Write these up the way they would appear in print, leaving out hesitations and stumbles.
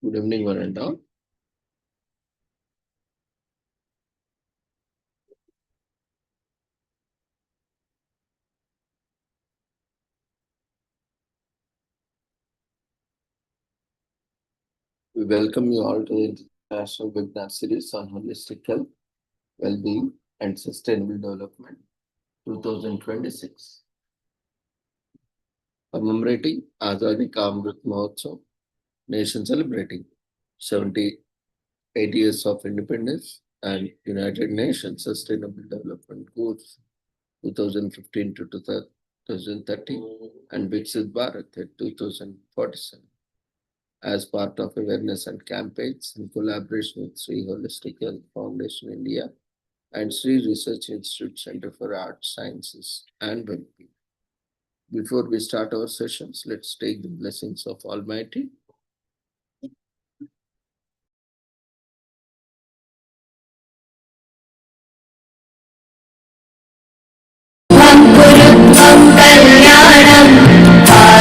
Good evening, one and all. We welcome you all to the International Webinar Series on Holistic Health, Well-being, and Sustainable Development 2026. Commemorating Azadi Ka Amrit Mahotsav, nation celebrating 78 years of independence and United Nations Sustainable Development Goals 2015 to 2030 and Viksit Bharat at 2047. As part of awareness and campaigns in collaboration with Sri Holistic Health Foundation India and Sri Research Institute Center for Arts, Sciences and Wellbeing. Before we start our sessions, let's take the blessings of Almighty.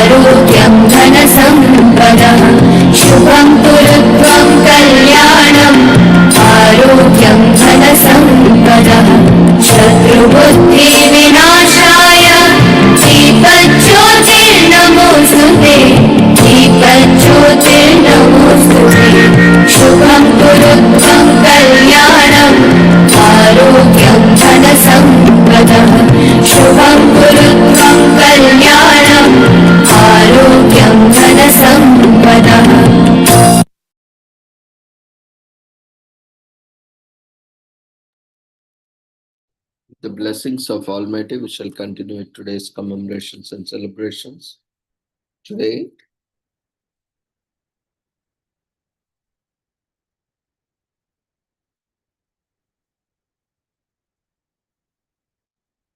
आरोग्यं धनसम्पदः शुभं कुरुत्वं कल्याणम् आरोग्यं धनसम्पदः शत्रुबुद्धिविनाशाय दीपज्योतिर्नमोऽस्तुते दीपज्योतिर्नमोऽस्तुते शुभं कुरुत्वं कल्याणम् आरोग्यं धनसम्पदः शुभं कुरुत्वं कल्याणम् आरोग्यं धनसम्पदः The blessings of Almighty, we shall continue with today's commemorations and celebrations. Today,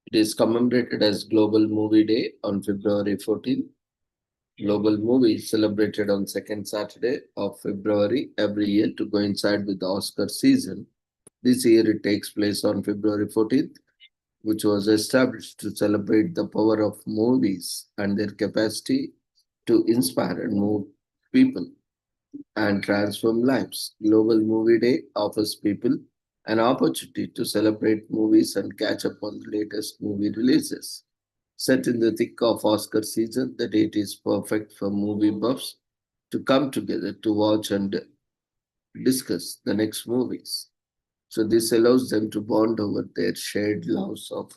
it is commemorated as Global Movie Day on February 14th. Global Movie is celebrated on second Saturday of February every year to coincide with the Oscar season. This year it takes place on February 14th, which was established to celebrate the power of movies and their capacity to inspire and move people and transform lives. Global Movie Day offers people an opportunity to celebrate movies and catch up on the latest movie releases. Set in the thick of Oscar season, the date is perfect for movie buffs to come together to watch and discuss the next movies. So this allows them to bond over their shared loves of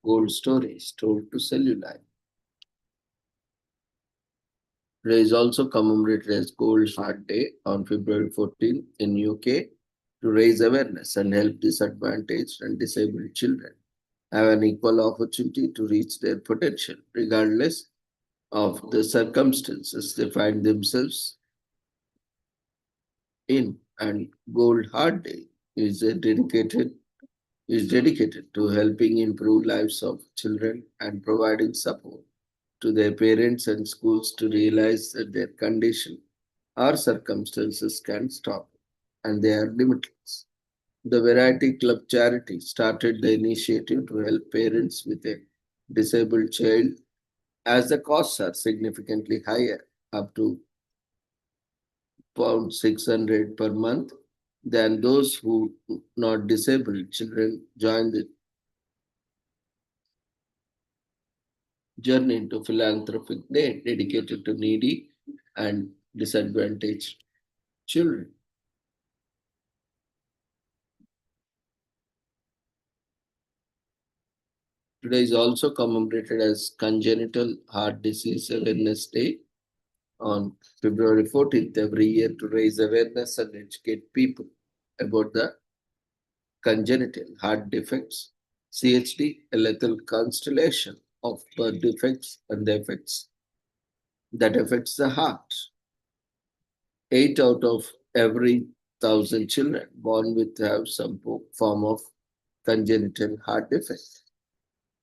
gold stories told to cellulite. Today is also commemorated as Gold Heart Day on February 14 in UK to raise awareness and help disadvantaged and disabled children have an equal opportunity to reach their potential, regardless of the circumstances they find themselves in. And Gold Heart Day is dedicated to helping improve lives of children and providing support to their parents and schools to realize that their condition or circumstances can stop and they are limitless. The Variety Club charity started the initiative to help parents with a disabled child as the costs are significantly higher, up to pound 600 per month, than those who not disabled children join the journey into philanthropic day dedicated to needy and disadvantaged children. Today is also commemorated as Congenital Heart Disease Awareness Day on February 14th every year to raise awareness and educate people about the congenital heart defects, CHD, a lethal constellation of birth defects and the effects that affects the heart. 8 out of every 1,000 children born with have some form of congenital heart defect.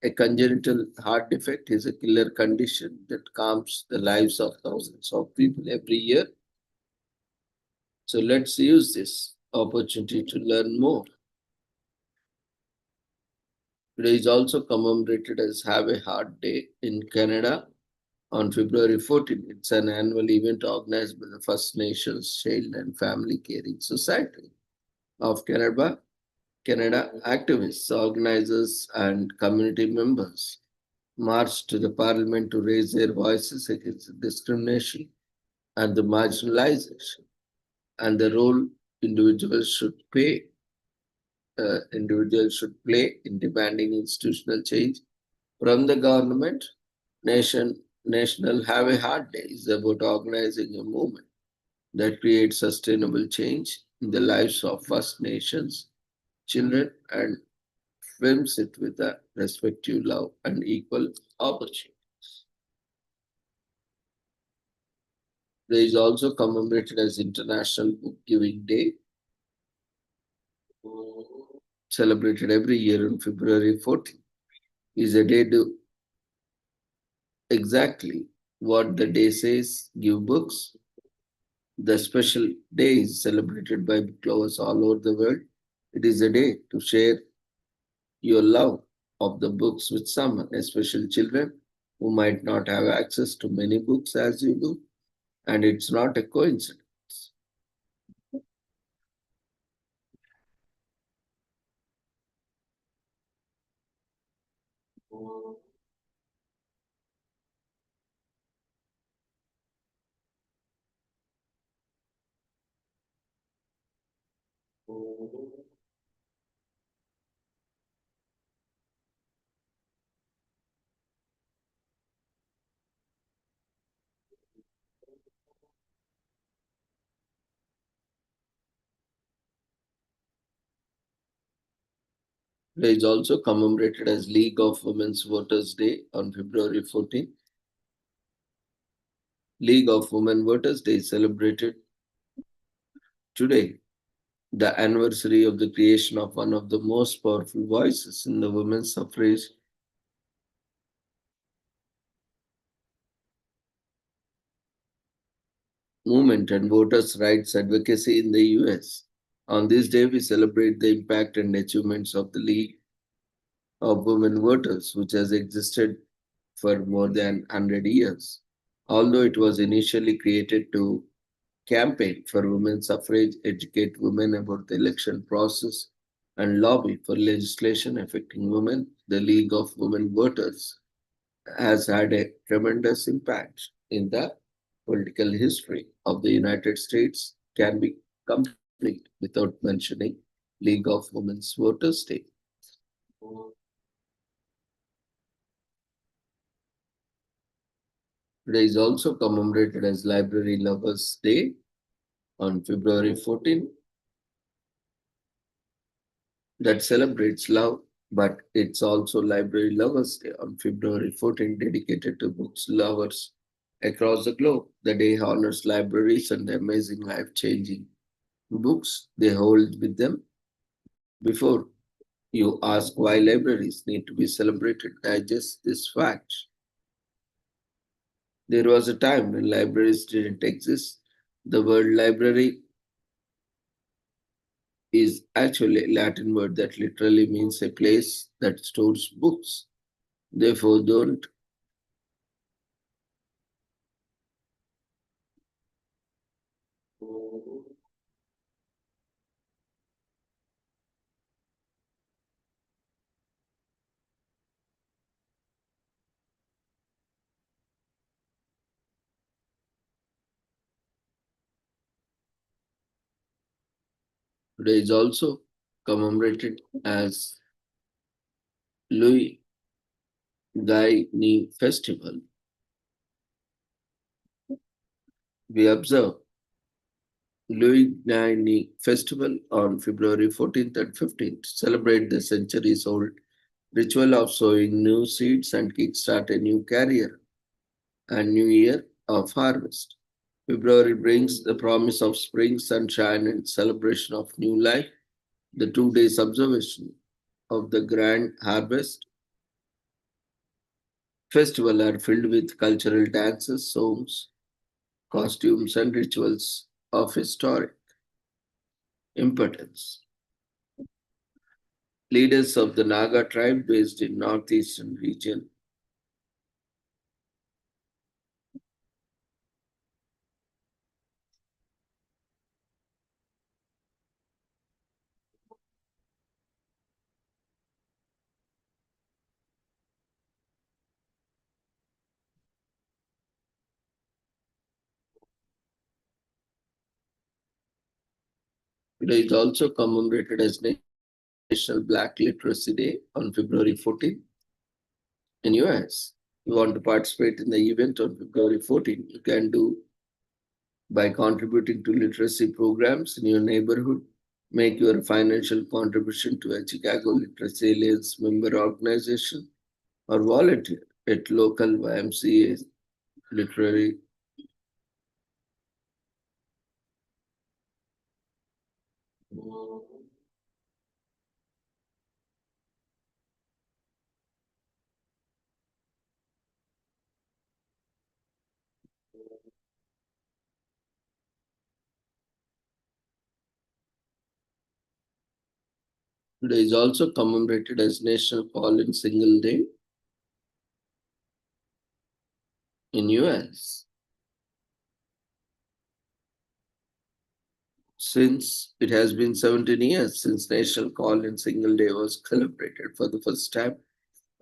A congenital heart defect is a killer condition that calms the lives of thousands of people every year. So let's use this opportunity to learn more. Today is also commemorated as Have a Heart Day in Canada on February 14. It's an annual event organized by the First Nations Child and Family Caring Society of Canada. Canada activists, organizers, and community members marched to the parliament to raise their voices against discrimination and the marginalization and the role individuals should play. Individuals should play in demanding institutional change from the government. National Have a Hard Day is about organizing a movement that creates sustainable change in the lives of First Nations children and frames it with a respective love and equal opportunity. There is also commemorated as International Book Giving Day, celebrated every year on February 14th. Is a day to exactly what the day says, give books. The special day is celebrated by book lovers all over the world. It is a day to share your love of the books with someone, especially children who might not have access to many books as you do. And it's not a coincidence. It is also commemorated as League of Women's Voters Day on February 14th. League of Women Voters Day is celebrated today, the anniversary of the creation of one of the most powerful voices in the women's suffrage movement and voters' rights advocacy in the US. On this day, we celebrate the impact and achievements of the League of Women Voters, which has existed for more than 100 years. Although it was initially created to campaign for women's suffrage, educate women about the election process, and lobby for legislation affecting women, the League of Women Voters has had a tremendous impact in the political history of the United States. Can be complete without mentioning League of Women's Voters Day. Today is also commemorated as Library Lovers Day on February 14, that celebrates love, but it's also Library Lovers Day on February 14, dedicated to books lovers across the globe. The day honors libraries and the amazing life changing books they hold with them. Before you ask why libraries need to be celebrated, digest this fact. There was a time when libraries didn't exist. The word library is actually a Latin word that literally means a place that stores books. Therefore, don't today is also commemorated as Louis Guy Ni Festival. We observe Louis Guy Ni Festival on February 14th and 15th to celebrate the centuries-old ritual of sowing new seeds and kickstart a new career and new year of harvest. February brings the promise of spring, sunshine, and celebration of new life. The 2 days observation of the grand harvest festival are filled with cultural dances, songs, costumes, and rituals of historic importance. Leaders of the Naga tribe based in northeastern region Today is also commemorated as National Black Literacy Day on February 14th in US. You want to participate in the event on February 14th, you can do by contributing to literacy programs in your neighborhood. Make your financial contribution to a Chicago Literacy Alliance member organization or volunteer at local YMCA literary. Today is also commemorated as National Call in Single Day in US. Since it has been 17 years since National Call in Single Day was celebrated for the first time,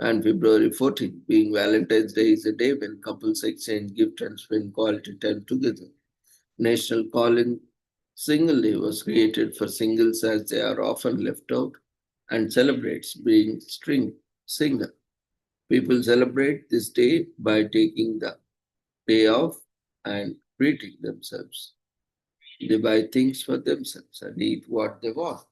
and February 14th, being Valentine's Day, is a day when couples exchange gifts and spend quality time together. National Call in Single Day was created for singles as they are often left out and celebrates being single. People celebrate this day by taking the day off and treating themselves. They buy things for themselves and eat what they want.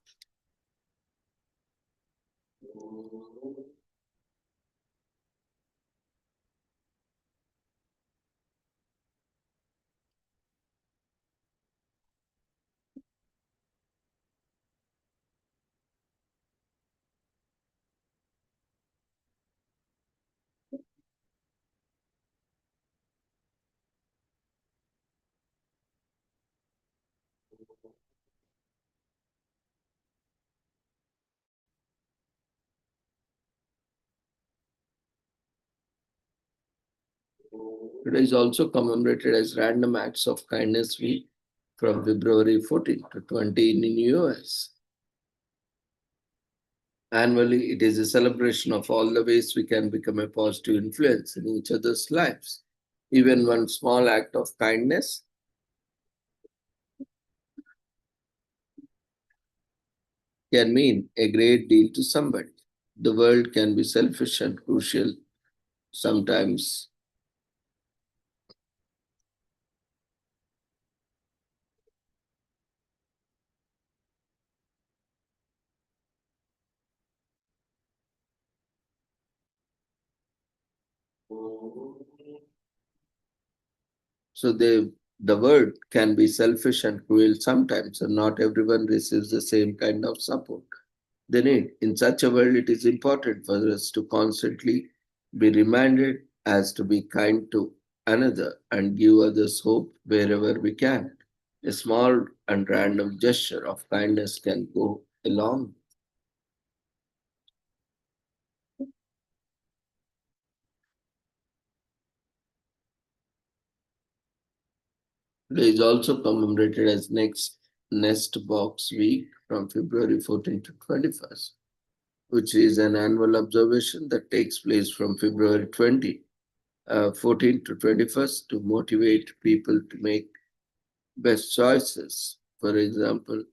It is also commemorated as Random Acts of Kindness Week from February 14 to 20 in the US. Annually, it is a celebration of all the ways we can become a positive influence in each other's lives. Even one small act of kindness can mean a great deal to somebody. The world can be selfish and crucial sometimes. So the word can be selfish and cruel sometimes, and not everyone receives the same kind of support they need. In such a world, it is important for us to constantly be reminded as to be kind to another and give others hope wherever we can. A small and random gesture of kindness can go a long. Today is also commemorated as next Nest Box Week from February 14 to 21st, which is an annual observation that takes place from February 14 to 21st to motivate people to make best choices. For example,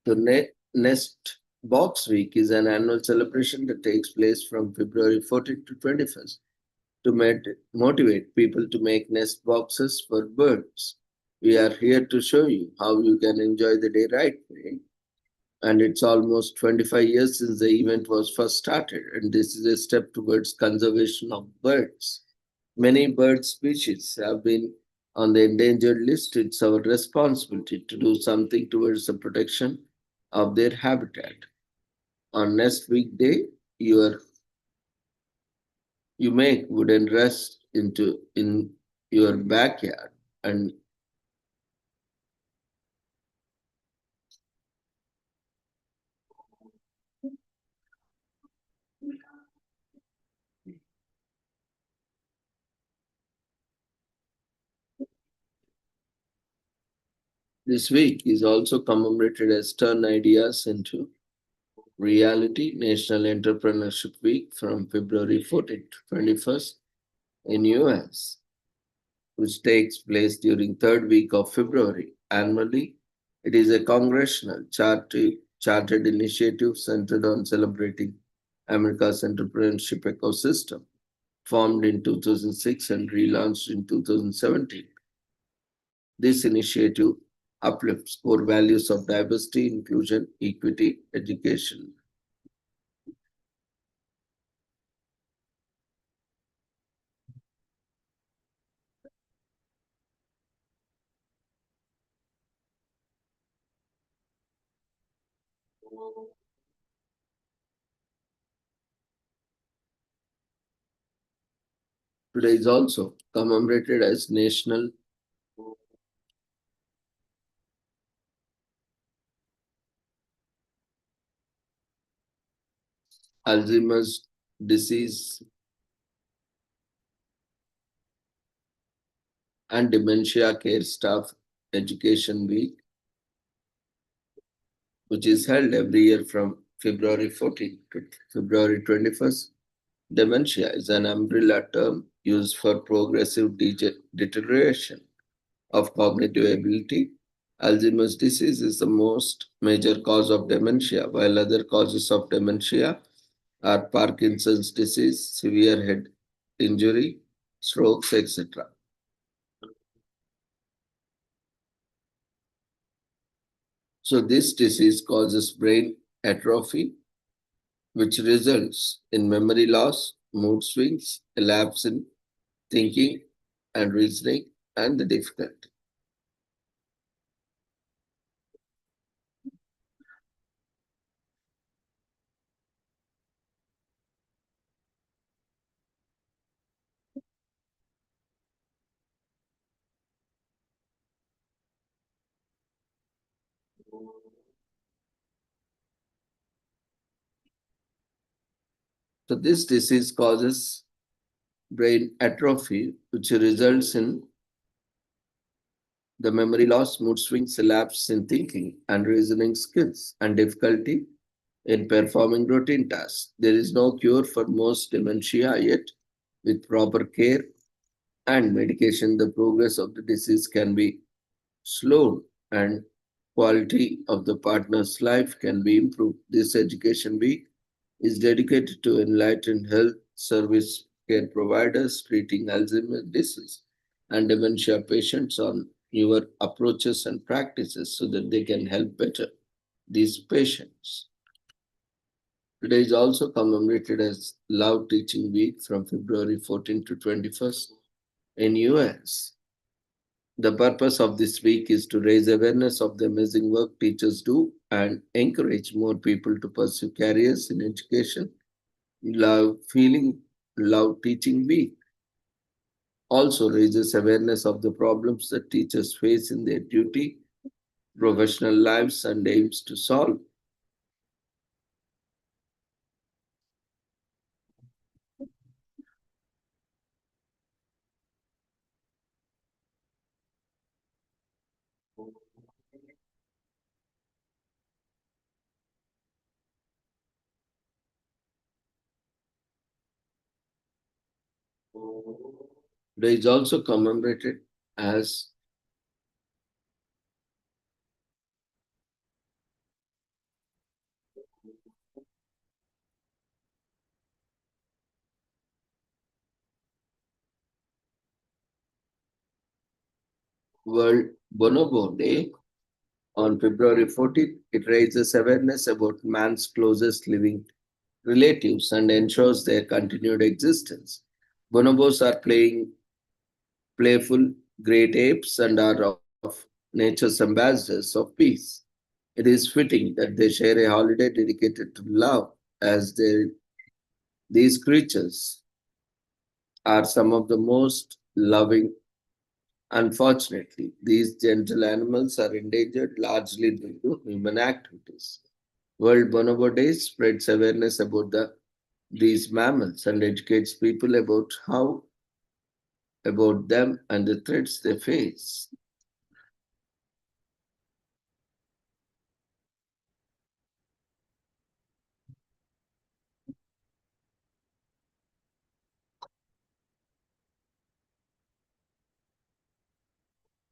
the Nest Box Week is an annual celebration that takes place from February 14 to 21st to motivate people to make nest boxes for birds. We are here to show you how you can enjoy the day right way. And it's almost 25 years since the event was first started, and this is a step towards conservation of birds. Many bird species have been on the endangered list. It's our responsibility to do something towards the protection of their habitat. On next weekday, you make wooden rest in your backyard and this week is also commemorated as Turn Ideas into Reality National Entrepreneurship Week from February 14th to 21st in US, which takes place during third week of February. Annually, it is a congressional chartered initiative centered on celebrating America's entrepreneurship ecosystem, formed in 2006 and relaunched in 2017. This initiative uplifts core values of diversity, inclusion, equity, education. Today is also commemorated as National Alzheimer's Disease and Dementia Care Staff Education Week, which is held every year from February 14th to February 21st. Dementia is an umbrella term used for progressive deterioration of cognitive ability. Alzheimer's disease is the most major cause of dementia, while other causes of dementia are Parkinson's disease, severe head injury, strokes, etc. So, this disease causes brain atrophy, which results in memory loss, mood swings, a lapse in thinking and reasoning, and the difficulty. So, this disease causes brain atrophy, which results in the memory loss, mood swings, lapse in thinking and reasoning skills, and difficulty in performing routine tasks. There is no cure for most dementia yet. With proper care and medication, the progress of the disease can be slowed and quality of the partner's life can be improved. This education week is dedicated to enlighten health service care providers treating Alzheimer's disease and dementia patients on newer approaches and practices so that they can help better these patients. Today is also commemorated as Love Teaching Week from February 14th to 21st in US. The purpose of this week is to raise awareness of the amazing work teachers do and encourage more people to pursue careers in education. Love Teaching Week also raises awareness of the problems that teachers face in their duty, professional lives, and aims to solve. Today is also commemorated as World Bonobo Day. On February 14th, it raises awareness about man's closest living relatives and ensures their continued existence. Bonobos are playful, great apes and are of nature's ambassadors of peace. It is fitting that they share a holiday dedicated to love, as these creatures are some of the most loving. Unfortunately, these gentle animals are endangered largely due to human activities. World Bonobo Day spreads awareness about these mammals and educates people about them and the threats they face.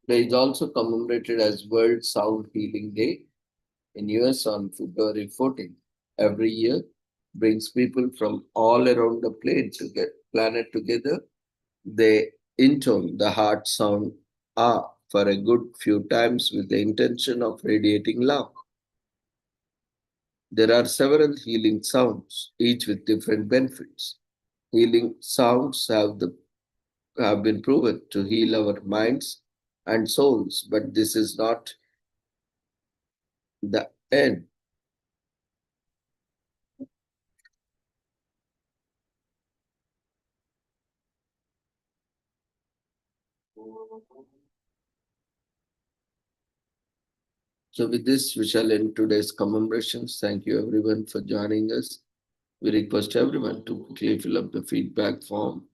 Day is also commemorated as World Sound Healing Day in US on February 14th. Every year brings people from all around the planet together. They intone the heart sound ah for a good few times with the intention of radiating love. There are several healing sounds, each with different benefits. Healing sounds have been proven to heal our minds and souls, but this is not the end. So, with this, we shall end today's commemorations. Thank you, everyone, for joining us. We request everyone to quickly fill up the feedback form